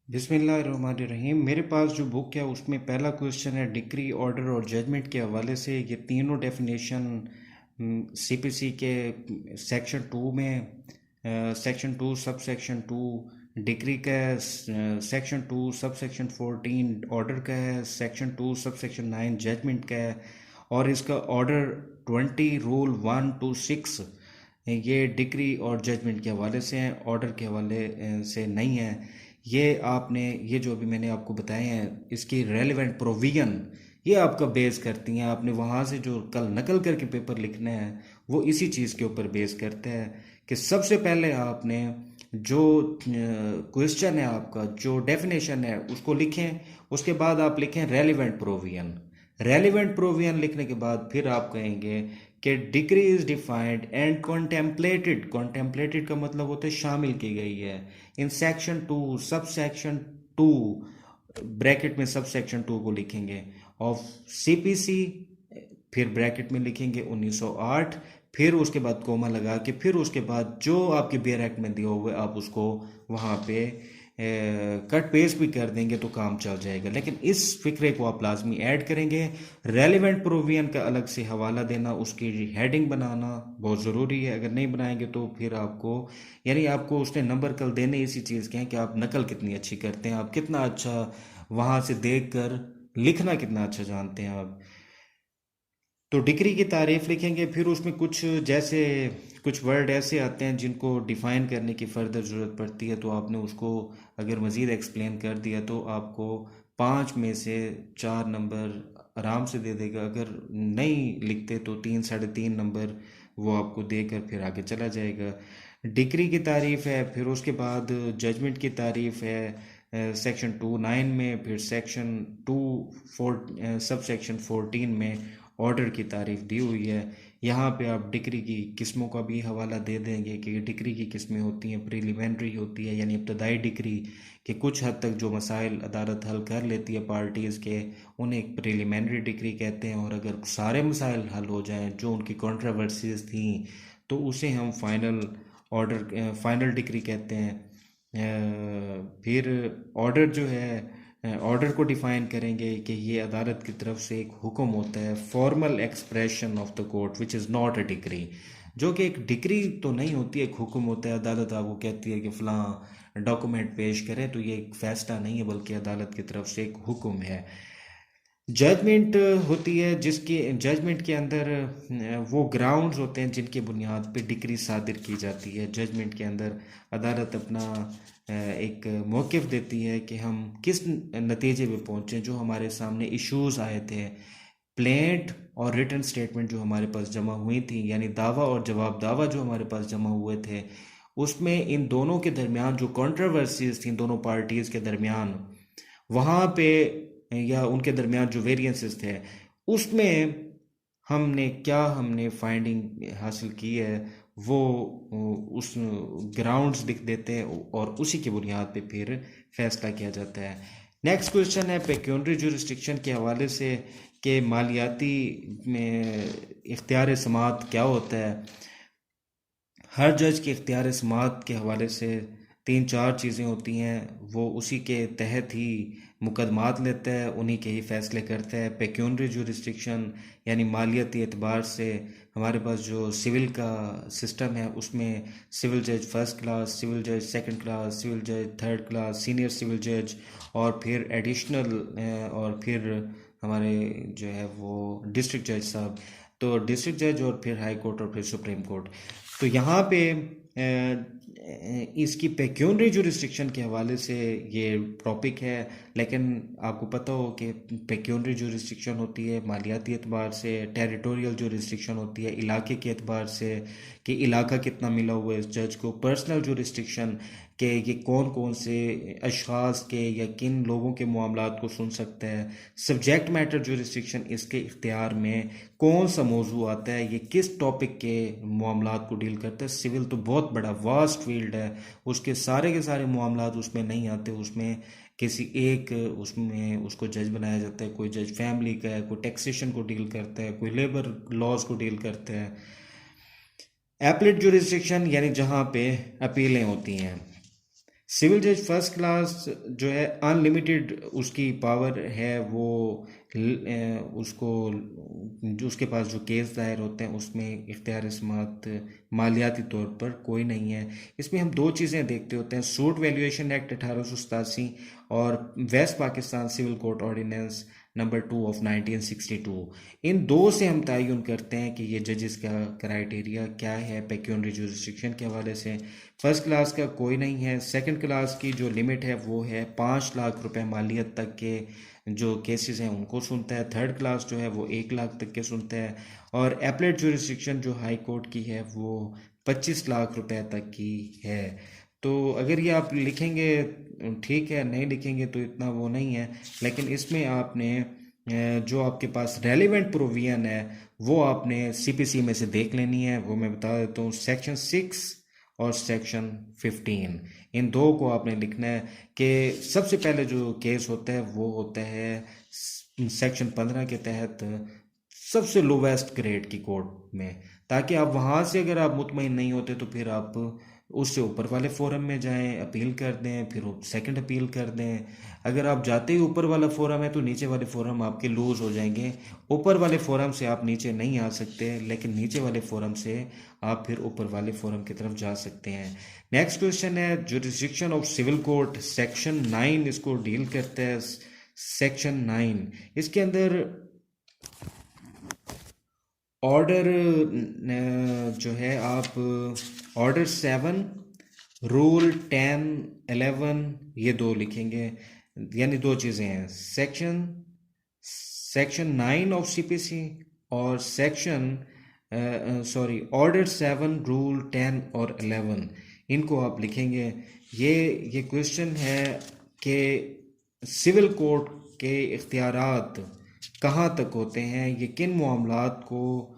बिस्मिल्लाहिर्रहमानिर्रहीम। मेरे पास जो बुक है उसमें पहला क्वेश्चन है डिक्री, ऑर्डर और जजमेंट के हवाले से। ये तीनों डेफिनेशन सीपीसी के सेक्शन टू में, section two sub section two decree का है, section two sub section 14 order का है, section two sub section 9 judgment का है। और इसका ऑर्डर 20 रूल 1 to 6 ये डिक्री और जजमेंट के हवाले से हैं, ऑर्डर के हवाले से नहीं है। ये आपने, ये जो अभी मैंने आपको बताए हैं इसकी रेलेवेंट प्रोविजन ये आपका बेस करती हैं। आपने वहाँ से जो कल नकल करके पेपर लिखना है वो इसी चीज़ के ऊपर बेस करता है कि सबसे पहले आपने जो क्वेश्चन है, आपका जो डेफिनेशन है उसको लिखें। उसके बाद आप लिखें रेलिवेंट प्रोविजन। रेलिवेंट प्रोविजन लिखने के बाद फिर आप कहेंगे कि degree is defined and contemplated. Contemplated का मतलब होता है शामिल की गई है in section two sub section to, bracket में सब सेक्शन टू को लिखेंगे, ऑफ सीपीसी, फिर ब्रैकेट में लिखेंगे 1908, फिर उसके बाद कोमा लगा के फिर उसके बाद जो आपके बेयर एक्ट में दिया हुआ है आप उसको वहाँ पे कट पेस्ट भी कर देंगे तो काम चल जाएगा। लेकिन इस फिक्रे को आप लाजमी ऐड करेंगे। रेलिवेंट प्रोविजन का अलग से हवाला देना, उसकी हेडिंग बनाना बहुत ज़रूरी है। अगर नहीं बनाएंगे तो फिर आपको, यानी आपको उसने नंबर कल देने इसी चीज़ के हैं कि आप नकल कितनी अच्छी करते हैं, आप कितना अच्छा वहाँ से देख कर लिखना कितना अच्छा जानते हैं आप। तो डिग्री की तारीफ लिखेंगे, फिर उसमें कुछ जैसे कुछ वर्ड ऐसे आते हैं जिनको डिफ़ाइन करने की फ़र्दर ज़रूरत पड़ती है, तो आपने उसको अगर मज़ीद एक्सप्लेन कर दिया तो आपको 5 में से 4 नंबर आराम से दे देगा। अगर नहीं लिखते तो 3 साढ़े 3 नंबर वो आपको देकर फिर आगे चला जाएगा। डिग्री की तारीफ है, फिर उसके बाद जजमेंट की तारीफ है सेक्शन 2(9) में, फिर सेक्शन 2(4) सब सेक्शन 14 में ऑर्डर की तारीफ दी हुई है। यहाँ पे आप डिग्री की किस्मों का भी हवाला दे देंगे कि डिग्री की किस्में होती हैं, प्रीलिमिनरी होती है यानी इब्तदाई डिग्री, कि कुछ हद तक जो मसाइल अदालत हल कर लेती है पार्टीज़ के उन्हें एक प्रीलिमिनरी डिग्री कहते हैं। और अगर सारे मसाइल हल हो जाएं जो उनकी कंट्रोवर्सीज थी तो उसे हम फाइनल डिग्री कहते हैं। फिर ऑर्डर जो है, ऑर्डर को डिफाइन करेंगे कि ये अदालत की तरफ से एक हुक्म होता है, formal expression of the court which is not a degree, जो कि एक डिग्री तो नहीं होती, एक हुक्म होता है। अदालत आपको कहती है कि फ़लाँ डॉक्यूमेंट पेश करें, तो ये एक फ़ैसला नहीं है बल्कि अदालत की तरफ से एक हुक्म है। जजमेंट होती है जिसकी जजमेंट के अंदर वो ग्राउंड्स होते हैं जिनकी बुनियाद पे डिक्री सादिर की जाती है। जजमेंट के अंदर अदालत अपना एक मौक़िफ़ देती है कि हम किस नतीजे पे पहुँचे, जो हमारे सामने इश्यूज़ आए थे, प्लेंट और रिटन स्टेटमेंट जो हमारे पास जमा हुई थी, यानी दावा और जवाब दावा जो हमारे पास जमा हुए थे, उसमें इन दोनों के दरमियान जो कंट्रोवर्सीज थी दोनों पार्टीज़ के दरमियान, वहाँ पे या उनके दरमियान जो वेरिएंसेस थे उसमें हमने फाइंडिंग हासिल की है वो उस ग्राउंड्स लिख देते हैं और उसी की बुनियाद पे फिर फैसला किया जाता है। नेक्स्ट क्वेश्चन है पेक्यूनरी जुरिस्डिक्शन के हवाले से कि मालियाती में इख्तियार समात क्या होता है। हर जज के इख्तियार समात के हवाले से 3 4 चीज़ें होती हैं, वो उसी के तहत ही मुकदमात लेता है, उन्हीं के ही फैसले करता है। पेक्यूनरी जुरिस्डिक्शन यानी मालियाती एतबार से हमारे पास जो सिविल का सिस्टम है उसमें सिविल जज फर्स्ट क्लास, सिविल जज सेकंड क्लास, सिविल जज थर्ड क्लास, सीनियर सिविल जज और फिर एडिशनल और फिर हमारे जो है वो डिस्ट्रिक्ट जज साहब। तो डिस्ट्रिक्ट जज और फिर हाई कोर्ट और फिर सुप्रीम कोर्ट। तो यहाँ पे इसकी पेक्यूनरी जुरिस्डिक्शन के हवाले से ये टॉपिक है। लेकिन आपको पता हो कि पेक्यूनरी जुरिस्डिक्शन होती है मालियाती एतबार से, टेरिटोरियल जुरिस्डिक्शन होती है इलाके के एतबार से कि इलाका कितना मिला हुआ है इस जज को, पर्सनल जुरिस्डिक्शन के ये कौन कौन से अशखास के या किन लोगों के मामलात को सुन सकता है, सब्जेक्ट मैटर जुरिस्डिक्शन इसके इख्तियार में कौन सा मौजू आता है, ये किस टॉपिक के मामलात को डील करता है। सिविल तो बहुत बड़ा वास्ट फील्ड है, उसके सारे के सारे मामलात उसमें नहीं आते, उसमें किसी एक उसमें उसको जज बनाया जाता है। कोई जज फैमिली का है, कोई टैक्सेशन को डील करता है, कोई लेबर लॉज को डील करता है। एपलेट जुरिस्डिक्शन यानी जहाँ पे अपीलें होती हैं। सिविल जज फर्स्ट क्लास जो है अनलिमिटेड उसकी पावर है, वो उसको जो उसके पास जो केस दायर होते हैं उसमें इख्तियार समात मालियाती तौर पर कोई नहीं है। इसमें हम दो चीज़ें देखते होते हैं, सूट वैल्यूएशन एक्ट 1887 और West Pakistan civil court ordinance number 2 of 1962। इन दो से हम तयन करते हैं कि ये जजेस का क्राइटेरिया क्या है पेक्यूनरी जुरिस्डिक्शन के हवाले से। फर्स्ट क्लास का कोई नहीं है। सेकंड क्लास की जो लिमिट है वो है 5 लाख रुपए मालियत तक के जो केसेस हैं उनको सुनता है। थर्ड क्लास जो है वो 1 लाख तक के सुनता है। और एपलेट जुरिस्डिक्शन जो हाई कोर्ट की है वो 25 लाख रुपए तक की है। तो अगर ये आप लिखेंगे ठीक है, नहीं लिखेंगे तो इतना वो नहीं है। लेकिन इसमें आपने जो आपके पास रेलिवेंट प्रोविजन है वो आपने सीपीसी में से देख लेनी है। वो मैं बता देता हूँ, सेक्शन 6 और सेक्शन 15, इन दो को आपने लिखना है। कि सबसे पहले जो केस होता है वो होता है सेक्शन 15 के तहत सबसे लोवेस्ट ग्रेड की कोर्ट में, ताकि आप वहाँ से अगर आप मुतमईन नहीं होते तो फिर आप उससे ऊपर वाले फोरम में जाएं, अपील कर दें, फिर सेकंड अपील कर दें। अगर आप जाते ही ऊपर वाला फोरम है तो नीचे वाले फोरम आपके लूज हो जाएंगे। ऊपर वाले फोरम से आप नीचे नहीं आ सकते, लेकिन नीचे वाले फोरम से आप फिर ऊपर वाले फोरम की तरफ जा सकते हैं। नेक्स्ट क्वेश्चन है jurisdiction of civil court, section 9 इसको डील करता है। सेक्शन 9 इसके अंदर ऑर्डर जो है आप ऑर्डर 7, रूल 10, 11 ये दो लिखेंगे। यानी दो चीज़ें हैं, सेक्शन सेक्शन 9 ऑफ सीपीसी और सेक्शन सॉरी ऑर्डर 7, रूल 10 और 11, इनको आप लिखेंगे। ये क्वेश्चन है कि सिविल कोर्ट के इख्तियारात कहाँ तक होते हैं, ये किन मामलात को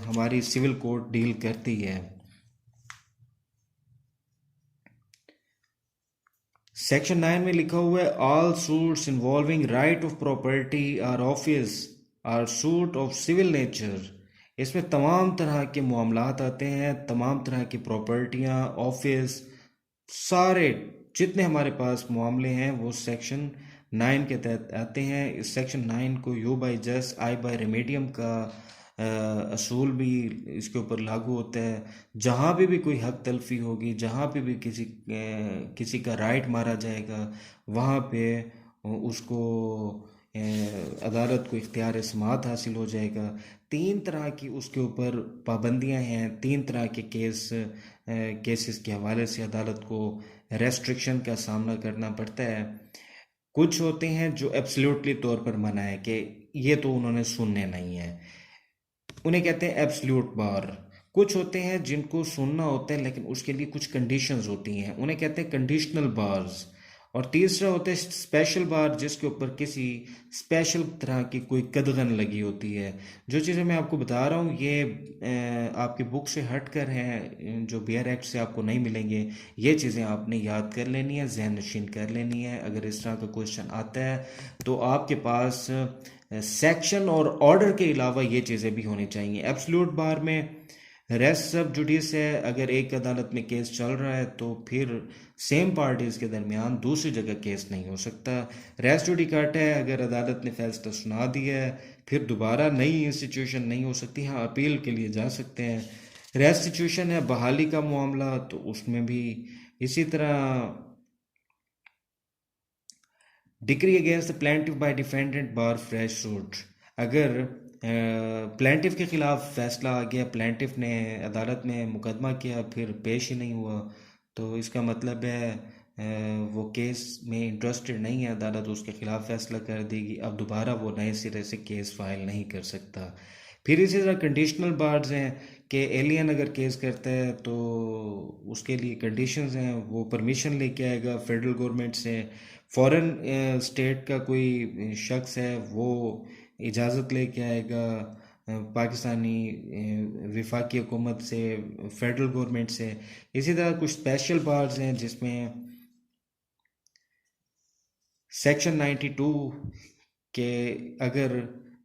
हमारी सिविल कोर्ट डील करती है। सेक्शन 9 में लिखा हुआ है, all suits involving right of property or office or suit of civil nature. इसमें तमाम तरह के मामलात आते हैं, तमाम तरह की प्रॉपर्टियां, ऑफिस, सारे जितने हमारे पास मामले हैं वो सेक्शन 9 के तहत आते हैं। इस सेक्शन 9 को you by just I by Remedium का असूल भी इसके ऊपर लागू होता है। जहाँ पे भी कोई हक तलफी होगी, जहाँ पे भी किसी का राइट मारा जाएगा, वहाँ पे उसको अदालत को इख्तियार समात हासिल हो जाएगा। 3 तरह की उसके ऊपर पाबंदियां हैं। 3 तरह के केसेस के हवाले से अदालत को रेस्ट्रिक्शन का सामना करना पड़ता है। कुछ होते हैं जो एब्सोल्युटली तौर पर मना है कि ये तो उन्होंने सुनने नहीं है, उन्हें कहते हैं एब्सोल्यूट बार। कुछ होते हैं जिनको सुनना होता है लेकिन उसके लिए कुछ कंडीशंस होती हैं, उन्हें कहते हैं कंडीशनल बार्स। और तीसरा होता है स्पेशल बार, जिसके ऊपर किसी स्पेशल तरह की कोई कदगन लगी होती है। जो चीज़ें मैं आपको बता रहा हूँ ये आपकी बुक से हट कर हैं, जो बियर एक्ट से आपको नहीं मिलेंगे। ये चीज़ें आपने याद कर लेनी है, जहन नशीन कर लेनी है। अगर इस तरह का क्वेश्चन आता है तो आपके पास सेक्शन और ऑर्डर के अलावा ये चीज़ें भी होनी चाहिए। एब्सोल्यूट बार में रेस्ट सब जुडिस है, अगर एक अदालत में केस चल रहा है तो फिर सेम पार्टीज के दरमियान दूसरी जगह केस नहीं हो सकता। रेस्ट जुडिकाटा है, अगर अदालत ने फैसला सुना दिया है फिर दोबारा नई इंस्टीट्यूशन नहीं हो सकती। हाँ, अपील के लिए जा सकते हैं। रेस्टिट्यूशन है, बहाली का मामला, तो उसमें भी इसी तरह decree against the plaintiff by defendant bar fresh suit. अगर प्लेंटिफ के खिलाफ फैसला आ गया, प्लेंटिफ ने अदालत में मुकदमा किया फिर पेश ही नहीं हुआ, तो इसका मतलब है वो केस में इंटरेस्टेड नहीं है, अदालत उसके खिलाफ फैसला कर देगी। अब दोबारा वो नए सिरे से केस फाइल नहीं कर सकता। फिर इसी तरह कंडीशनल बार्स हैं कि एलियन अगर केस करता है तो उसके लिए कंडीशंस हैं, वो परमिशन लेके आएगा फेडरल गवर्नमेंट से। फॉरेन स्टेट का कोई शख्स है वो इजाज़त लेके आएगा पाकिस्तानी वफाकी हुकूमत से, फेडरल गवर्नमेंट से। इसी तरह कुछ स्पेशल बार्स हैं जिसमें सेक्शन 92 के अगर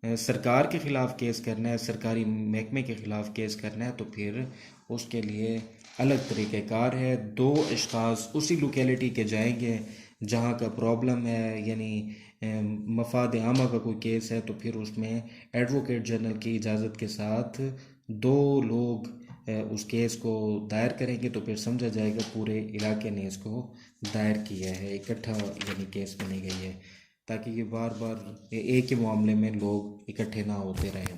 सरकार के ख़िलाफ़ केस करना है, सरकारी महकमे के ख़िलाफ़ केस करना है, तो फिर उसके लिए अलग तरीक़ेकार है। दो अशख़ास उसी लोकेलिटी के जाएंगे जहाँ का प्रॉब्लम है, यानी मफाद आमा का कोई केस है, तो फिर उसमें एडवोकेट जनरल की इजाज़त के साथ दो लोग उस केस को दायर करेंगे, तो फिर समझा जाएगा पूरे इलाके ने इसको दायर किया है, इकट्ठा यानी केस बनी गई है, ताकि ये बार बार एक ही मामले में लोग इकट्ठे ना होते रहें।